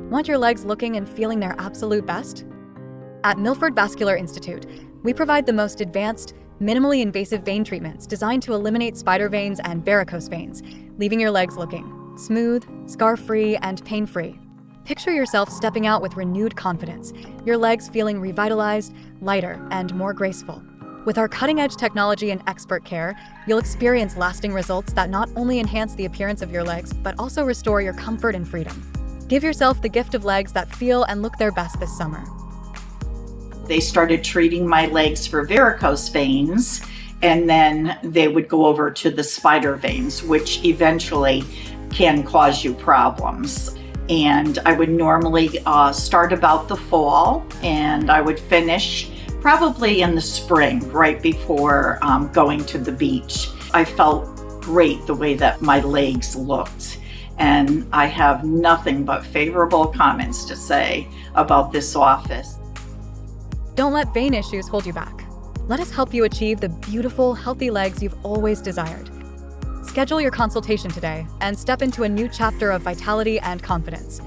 Want your legs looking and feeling their absolute best? At Milford Vascular Institute, we provide the most advanced, minimally invasive vein treatments designed to eliminate spider veins and varicose veins, leaving your legs looking smooth, scar-free, and pain-free. Picture yourself stepping out with renewed confidence, your legs feeling revitalized, lighter, and more graceful. With our cutting-edge technology and expert care, you'll experience lasting results that not only enhance the appearance of your legs, but also restore your comfort and freedom. Give yourself the gift of legs that feel and look their best this summer. They started treating my legs for varicose veins, and then they would go over to the spider veins, which eventually can cause you problems. And I would normally start about the fall, and I would finish probably in the spring, right before going to the beach. I felt great the way that my legs looked, and I have nothing but favorable comments to say about this office. Don't let vein issues hold you back. Let us help you achieve the beautiful, healthy legs you've always desired. Schedule your consultation today and step into a new chapter of vitality and confidence.